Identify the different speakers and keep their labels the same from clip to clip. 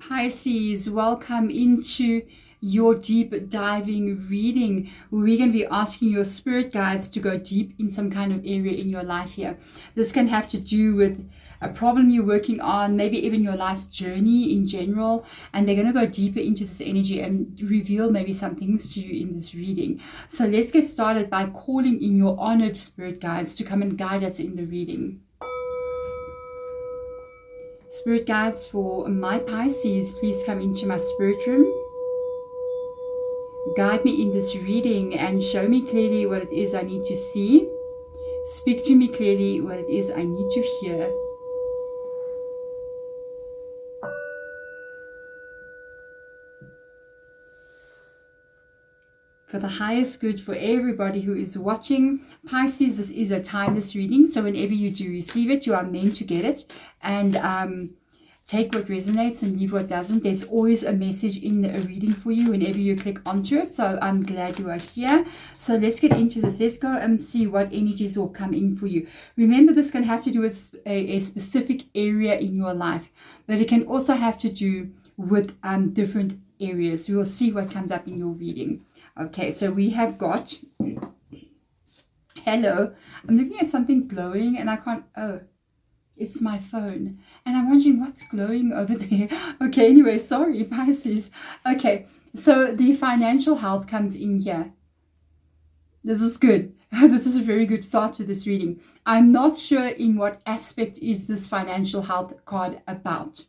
Speaker 1: Pisces, welcome into your deep diving reading. We're going to be asking your spirit guides to go deep in some kind of area in your life here. This can have to do with a problem you're working on, maybe even your life's journey in general, and they're going to go deeper into this energy and reveal maybe some things to you in this reading. So let's get started by calling in your honored spirit guides to come and guide us in the reading. Spirit guides for my Pisces, please come into my spirit room. Guide me in this reading and show me clearly what it is I need to see. Speak to me clearly what it is I need to hear. For the highest good for everybody who is watching. Pisces, this is a timeless reading, so whenever you do receive it, you are meant to get it, and take what resonates and leave what doesn't. There's always a message in a reading for you whenever you click onto it, so I'm glad you are here. So let's get into this. Let's go and see what energies will come in for you. Remember, this can have to do with a specific area in your life, but it can also have to do with different areas. We will see what comes up in your reading. Okay, so we have got, hello, I'm looking at something glowing and I can't, oh, it's my phone. And I'm wondering what's glowing over there. Okay, anyway, sorry, Pisces. Okay, so the financial health comes in here. This is good. This is a very good start to this reading. I'm not sure in what aspect is this financial health card about.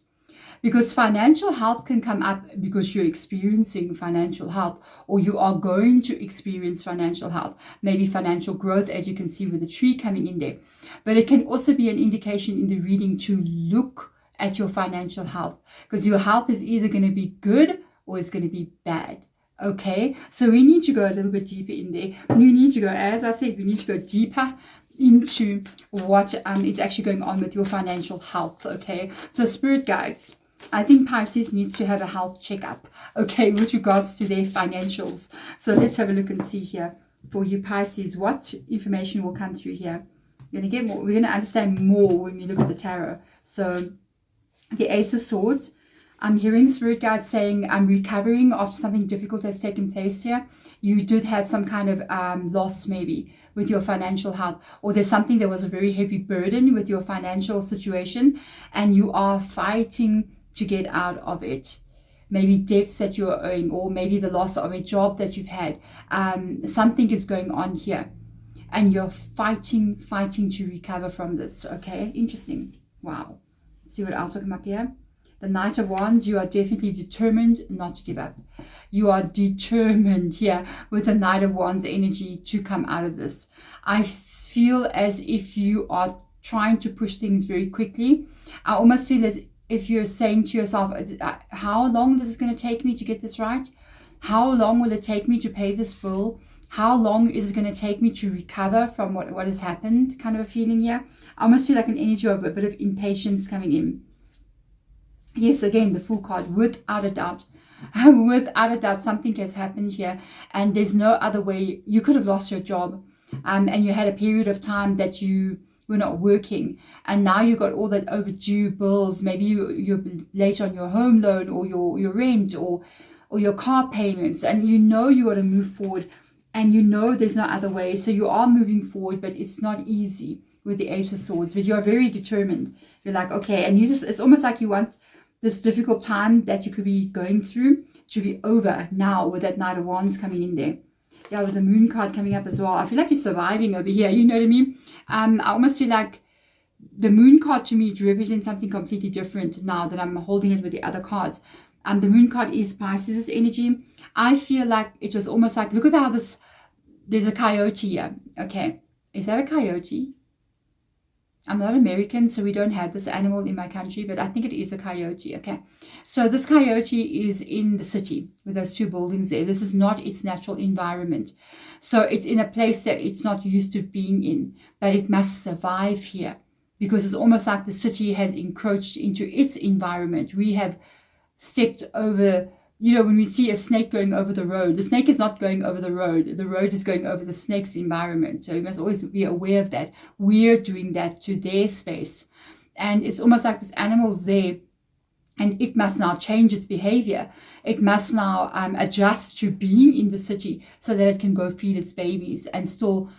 Speaker 1: Because financial health can come up because you're experiencing financial health, or you are going to experience financial health. Maybe financial growth, as you can see with the tree coming in there. But it can also be an indication in the reading to look at your financial health, because your health is either going to be good or it's going to be bad. Okay, so we need to go a little bit deeper in there. We need to go, as I said, we need to go deeper into what is actually going on with your financial health. Okay, so spirit guides, I think Pisces needs to have a health checkup, okay, with regards to their financials. So let's have a look and see here for you, Pisces, what information will come through here. We're going to get more, we're going to understand more when we look at the tarot. So the Ace of Swords, I'm hearing spirit guides saying I'm recovering after something difficult has taken place here. You did have some kind of loss maybe with your financial health, or there's something that was a very heavy burden with your financial situation and you are fighting to get out of it. Maybe debts that you're owing, or maybe the loss of a job that you've had. Something is going on here and you're fighting to recover from this. Okay, interesting. Wow. Let's see what else will come up here. The Knight of Wands, you are definitely determined not to give up. You are determined here with the Knight of Wands energy to come out of this. I feel as if you are trying to push things very quickly. I almost feel as if you're saying to yourself, how long is this going to take me to get this right? How long will it take me to pay this bill? How long is it going to take me to recover from what has happened? Kind of a feeling here. I almost feel like an energy of a bit of impatience coming in. Yes, again, the Fool card, without a doubt. Without a doubt, something has happened here and there's no other way. You could have lost your job and you had a period of time that you were not working, and now you got all that overdue bills. Maybe you're late on your home loan or your rent or your car payments, and you know you got to move forward and you know there's no other way. So you are moving forward, but it's not easy with the Ace of Swords, but you are very determined. You're like, okay, and it's almost like you want this difficult time that you could be going through to be over now with that Knight of Wands coming in there. Yeah, with the Moon card coming up as well. I feel like you're surviving over here. You know what I mean? I almost feel like the Moon card to me represents something completely different now that I'm holding it with the other cards. The Moon card is Pisces' energy. I feel like it was almost like, look at how there's a coyote here. Okay, is that a coyote? I'm not American, so we don't have this animal in my country, but I think it is a coyote. Okay, so this coyote is in the city with those two buildings there. This is not its natural environment. So it's in a place that it's not used to being in, but it must survive here because it's almost like the city has encroached into its environment. We have stepped over, you know, when we see a snake going over the road, the snake is not going over the road is going over the snake's environment. So you must always be aware of that. We're doing that to their space. And it's almost like this animal's there and it must now change its behavior. It must now adjust to being in the city so that it can go feed its babies and still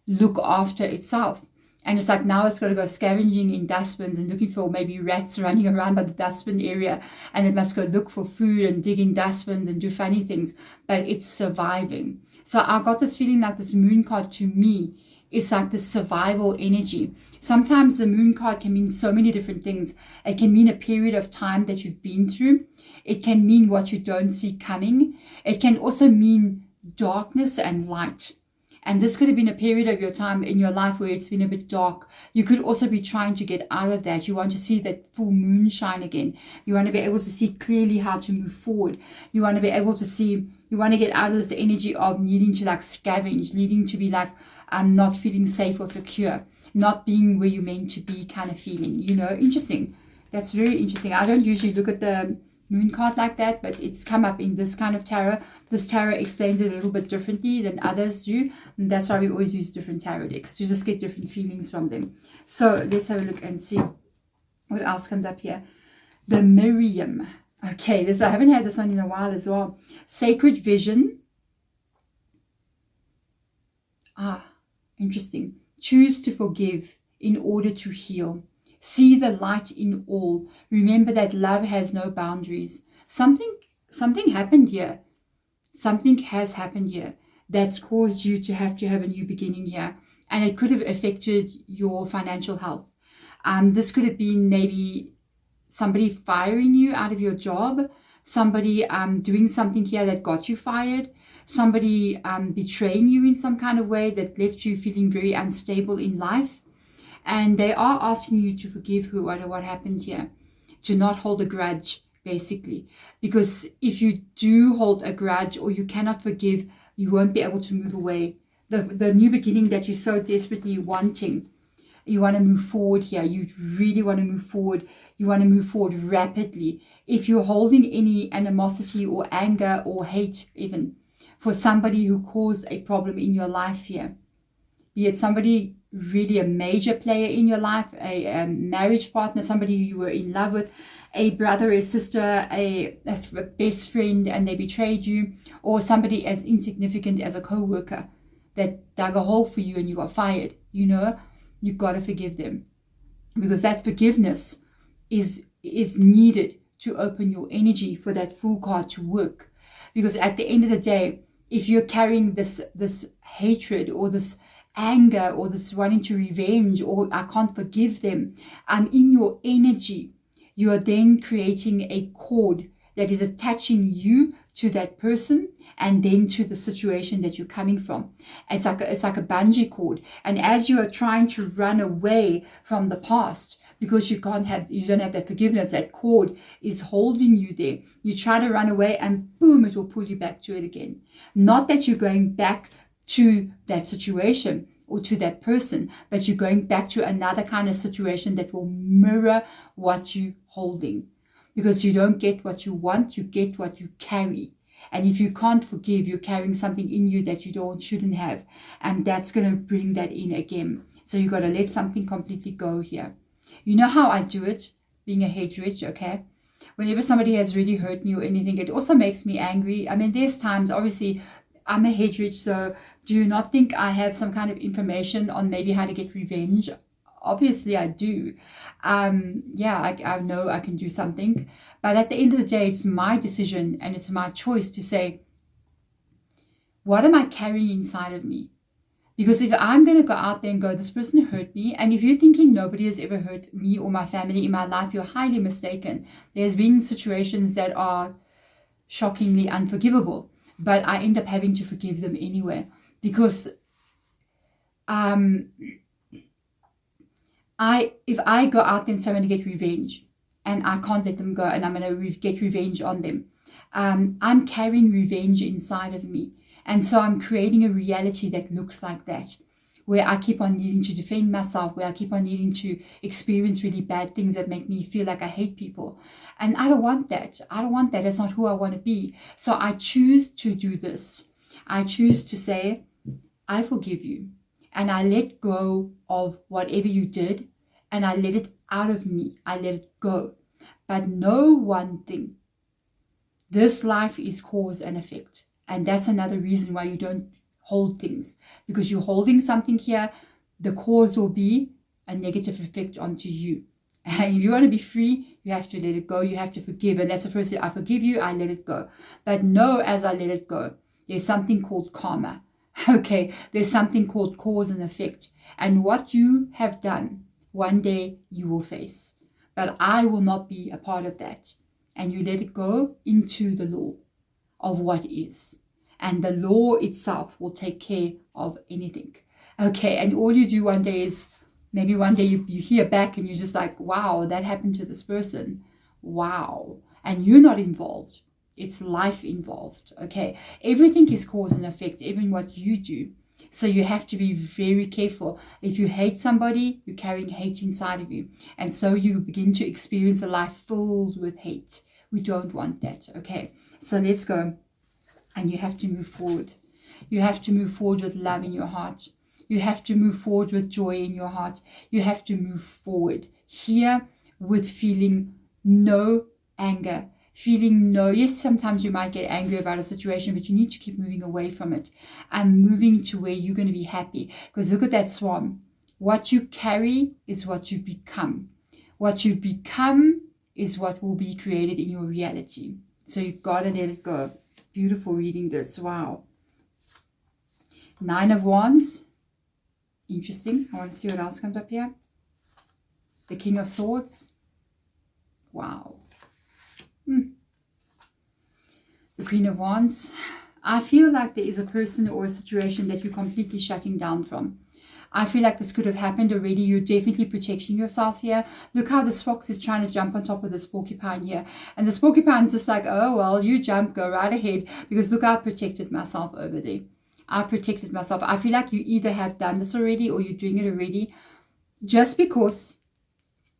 Speaker 1: look after itself. And it's like now it's got to go scavenging in dustbins and looking for maybe rats running around by the dustbin area. And it must go look for food and dig in dustbins and do funny things. But it's surviving. So I got this feeling like this moon card to me is like the survival energy. Sometimes the moon card can mean so many different things. It can mean a period of time that you've been through. It can mean what you don't see coming. It can also mean darkness and light. And this could have been a period of your time in your life where it's been a bit dark. You could also be trying to get out of that. You want to see that full moon shine again. You want to be able to see clearly how to move forward. You want to be able to see, you want to get out of this energy of needing to like scavenge, needing to be like not feeling safe or secure, not being where you're meant to be kind of feeling, you know. Interesting. That's very interesting. I don't usually look at the moon card like that, but it's come up in this kind of tarot. This tarot explains it a little bit differently than others do, and that's why we always use different tarot decks to just get different feelings from them. So let's have a look and see what else comes up here. The Miriam. Okay, I haven't had this one in a while as well. Sacred Vision. Interesting. Choose to forgive in order to heal. See the light in all. Remember that love has no boundaries. Something happened here. Something has happened here that's caused you to have a new beginning here. And it could have affected your financial health. This could have been maybe somebody firing you out of your job. Somebody doing something here that got you fired. Somebody betraying you in some kind of way that left you feeling very unstable in life. And they are asking you to forgive what happened here, to not hold a grudge, basically. Because if you do hold a grudge or you cannot forgive, you won't be able to move away. The new beginning that you're so desperately wanting, you want to move forward here. You really want to move forward. You want to move forward rapidly. If you're holding any animosity or anger or hate even for somebody who caused a problem in your life here, be it somebody really a major player in your life, a marriage partner, somebody who you were in love with, a brother, a sister, a best friend, and they betrayed you, or somebody as insignificant as a co-worker that dug a hole for you and you got fired, you know, you've got to forgive them, because that forgiveness is needed to open your energy for that Fool card to work. Because at the end of the day, if you're carrying this hatred or this anger or this wanting to revenge or I can't forgive them in your energy, you are then creating a cord that is attaching you to that person and then to the situation that you're coming from. It's like a bungee cord, and as you are trying to run away from the past because you don't have that forgiveness, that cord is holding you there. You try to run away and boom, it will pull you back to it again. Not that you're going back to that situation or to that person, but you're going back to another kind of situation that will mirror what you're holding. Because you don't get what you want, you get what you carry. And if you can't forgive, you're carrying something in you that you shouldn't have. And that's going to bring that in again. So you got to let something completely go here. You know how I do it, being a hate rich, okay? Whenever somebody has really hurt me or anything, it also makes me angry. I mean, there's times, obviously, I'm a hate rich, so do you not think I have some kind of information on maybe how to get revenge? Obviously, I do. I know I can do something. But at the end of the day, it's my decision and it's my choice to say, what am I carrying inside of me? Because if I'm going to go out there and go, this person hurt me, and if you're thinking nobody has ever hurt me or my family in my life, you're highly mistaken. There's been situations that are shockingly unforgivable, but I end up having to forgive them anyway. Because if I go out there and say I'm going to get revenge, and I can't let them go, and I'm going to get revenge on them, I'm carrying revenge inside of me. And so I'm creating a reality that looks like that, where I keep on needing to defend myself, where I keep on needing to experience really bad things that make me feel like I hate people. And I don't want that. I don't want that. That's not who I want to be. So I choose to do this. I choose to say, I forgive you. And I let go of whatever you did. And I let it out of me. I let it go. But know one thing. This life is cause and effect. And that's another reason why you don't hold things. Because you're holding something here, the cause will be a negative effect onto you. And if you want to be free, you have to let it go. You have to forgive. And that's the first thing. I forgive you, I let it go. But know as I let it go, there's something called karma. Okay, there's something called cause and effect. And what you have done, one day you will face. But I will not be a part of that. And you let it go into the law of what is. And the law itself will take care of anything. Okay, and all you do one day is, maybe one day you hear back and you're just like, wow, that happened to this person. Wow. And you're not involved. It's life involved. Okay, everything is cause and effect, even what you do. So you have to be very careful. If you hate somebody, you're carrying hate inside of you. And so you begin to experience a life filled with hate. We don't want that. Okay, so let's go. And you have to move forward. You have to move forward with love in your heart. You have to move forward with joy in your heart. You have to move forward here with feeling no anger. Feeling no, yes, sometimes you might get angry about a situation, but you need to keep moving away from it and moving to where you're going to be happy. Because look at that swan. What you carry is what you become. What you become is what will be created in your reality. So you've got to let it go. Beautiful reading this. Wow. 9 of Wands. Interesting. I want to see what else comes up here. The King of Swords. Wow. The Queen of Wands. I feel like there is a person or a situation that you're completely shutting down from. I feel like this could have happened already. You're definitely protecting yourself here. Look how this fox is trying to jump on top of this porcupine here. And this porcupine's just like, oh, well, you jump, go right ahead. Because look, I protected myself over there. I protected myself. I feel like you either have done this already or you're doing it already. Just because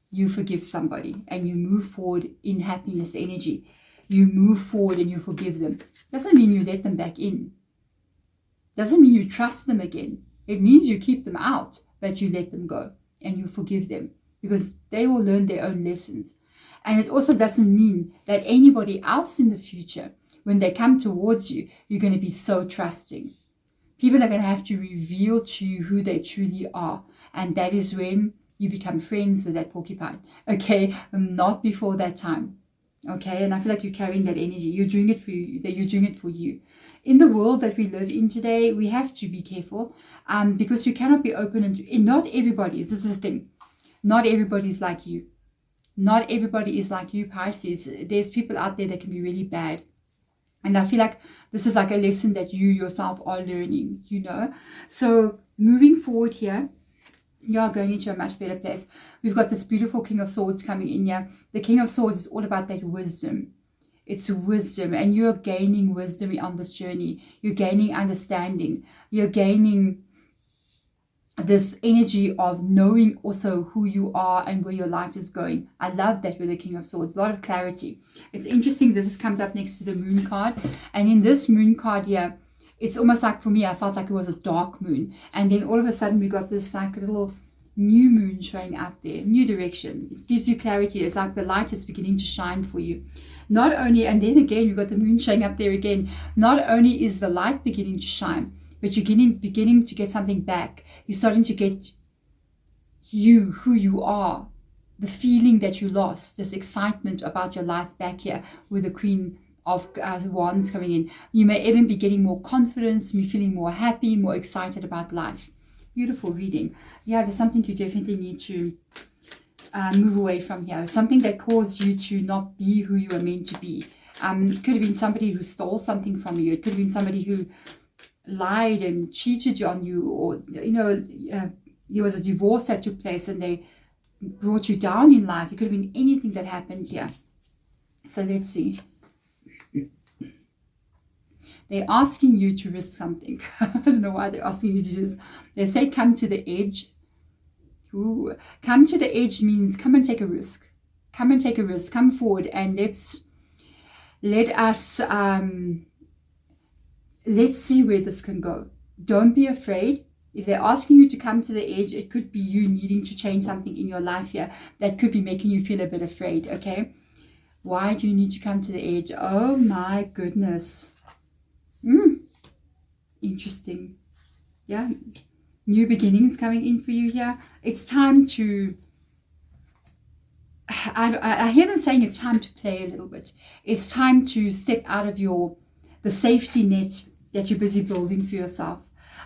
Speaker 1: you forgive somebody and you move forward in happiness energy. You move forward and you forgive them. Doesn't mean you let them back in. Doesn't mean you trust them again. It means you keep them out, but you let them go and you forgive them because they will learn their own lessons. And it also doesn't mean that anybody else in the future, when they come towards you, you're going to be so trusting. People are going to have to reveal to you who they truly are. And that is when you become friends with that porcupine. Okay, not before that time. Okay, and I feel like you're carrying that energy. You're doing it for you. That you're doing it for you. In the world that we live in today, we have to be careful because you cannot be open and not everybody. This is the thing. Not everybody is like you. Not everybody is like you, Pisces. There's people out there that can be really bad. And I feel like this is like a lesson that you yourself are learning, you know. So moving forward here, you are going into a much better place. We've got this beautiful King of Swords coming in here. The King of Swords is all about that wisdom. It's wisdom, and you're gaining wisdom on this journey. You're gaining understanding. You're gaining this energy of knowing also who you are and where your life is going. I love that with the King of Swords. A lot of clarity. It's interesting this has come up next to the Moon card. And in this Moon card here, it's almost like for me, I felt like it was a dark moon. And then all of a sudden we got this like a little new moon showing up there, new direction. It gives you clarity. It's like the light is beginning to shine for you. Not only, and then again, you've got the moon showing up there again. Not only is the light beginning to shine, but you're beginning to get something back. You're starting to get you, who you are, the feeling that you lost, this excitement about your life back here with the Queen of Wands coming in. You may even be getting more confidence, me feeling more happy, more excited about life. Beautiful reading. Yeah, there's something you definitely need to move away from here. Something that caused you to not be who you are meant to be. It could have been somebody who stole something from you. It could have been somebody who lied and cheated on you, or there was a divorce that took place and they brought you down in life. It could have been anything that happened here. So let's see. They're asking you to risk something. I don't know why they're asking you to do this. They say come to the edge. Ooh. Come to the edge means come and take a risk. Come and take a risk. Come forward and let's see where this can go. Don't be afraid. If they're asking you to come to the edge, it could be you needing to change something in your life here that could be making you feel a bit afraid, okay? Why do you need to come to the edge? Oh my goodness. Interesting. Yeah. New beginnings coming in for you here. It's time to... I hear them saying it's time to play a little bit. It's time to step out of the safety net that you're busy building for yourself.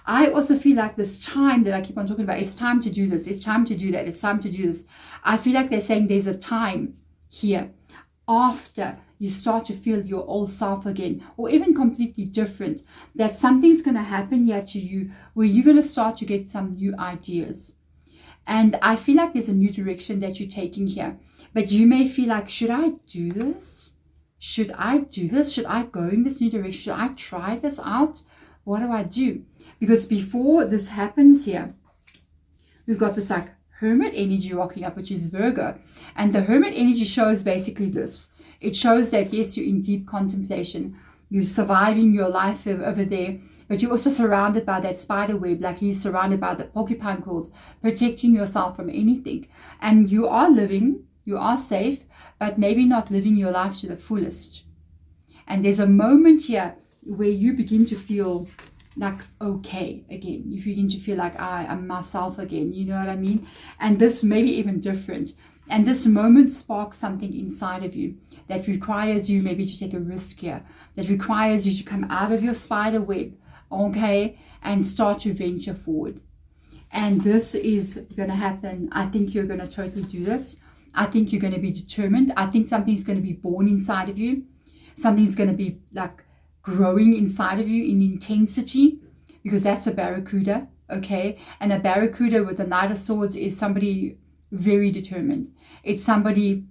Speaker 1: I also feel like this time that I keep on talking about, it's time to do this, it's time to do that, it's time to do this. I feel like they're saying there's a time here after you start to feel your old self again, or even completely different, that something's going to happen here to you where you're going to start to get some new ideas. And I feel like there's a new direction that you're taking here. But you may feel like, should I do this? Should I do this? Should I go in this new direction? Should I try this out? What do I do? Because before this happens here, we've got this like hermit energy rocking up, which is Virgo. And the hermit energy shows basically this. It shows that, yes, you're in deep contemplation. You're surviving your life over there. But you're also surrounded by that spider web, like he's surrounded by the porcupine quills, protecting yourself from anything. And you are living, you are safe, but maybe not living your life to the fullest. And there's a moment here where you begin to feel like okay again. You begin to feel like I am myself again. You know what I mean? And this may be even different. And this moment sparks something inside of you that requires you maybe to take a risk here, that requires you to come out of your spider web, okay, and start to venture forward. And this is going to happen. I think you're going to totally do this. I think you're going to be determined. I think something's going to be born inside of you. Something's going to be like growing inside of you in intensity, because that's a barracuda, okay? And a barracuda with the Knight of Swords is somebody very determined. It's somebody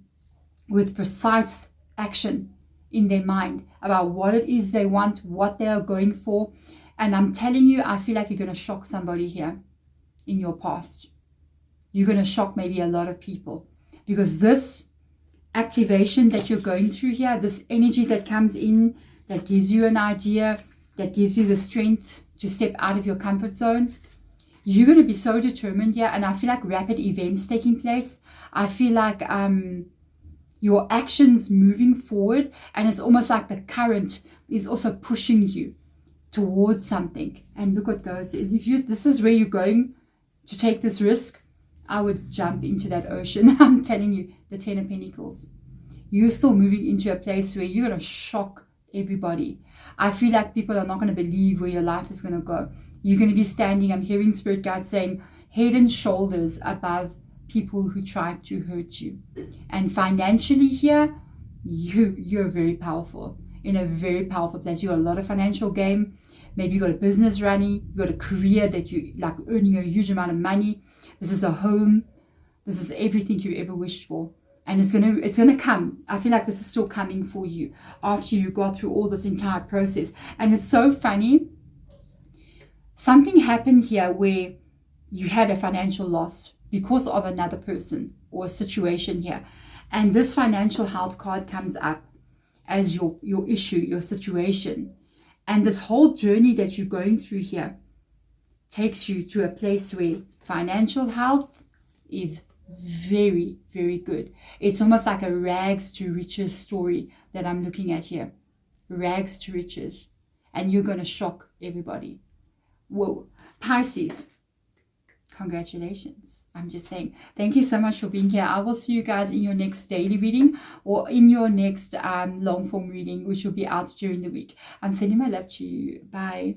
Speaker 1: with precise action in their mind about what it is they want, what they are going for. And I'm telling you, I feel like you're going to shock somebody here in your past. You're going to shock maybe a lot of people, because this activation that you're going through here, this energy that comes in, that gives you an idea, that gives you the strength to step out of your comfort zone, you're going to be so determined here. And I feel like rapid events taking place. I feel like your actions moving forward, and it's almost like the current is also pushing you towards something. And look what goes. This is where you're going to take this risk, I would jump into that ocean. I'm telling you, the 10 of Pentacles. You're still moving into a place where you're going to shock everybody. I feel like people are not going to believe where your life is going to go. You're going to be standing, I'm hearing spirit guides saying, head and shoulders above people who tried to hurt you. And financially here, you're very powerful, in a very powerful place. You got a lot of financial game. Maybe you got a business running, you got a career that you like, earning a huge amount of money. This is a home. This is everything you ever wished for. And it's gonna come. I feel like this is still coming for you after you got through all this entire process. And it's so funny. Something happened here where you had a financial loss because of another person or a situation here. And this financial health card comes up as your issue, your situation. And this whole journey that you're going through here takes you to a place where financial health is very, very good. It's almost like a rags to riches story that I'm looking at here. Rags to riches. And you're going to shock everybody. Whoa. Pisces, congratulations. I'm just saying, thank you so much for being here. I will see you guys in your next daily reading, or in your next long form reading, which will be out during the week. I'm sending my love to you. Bye.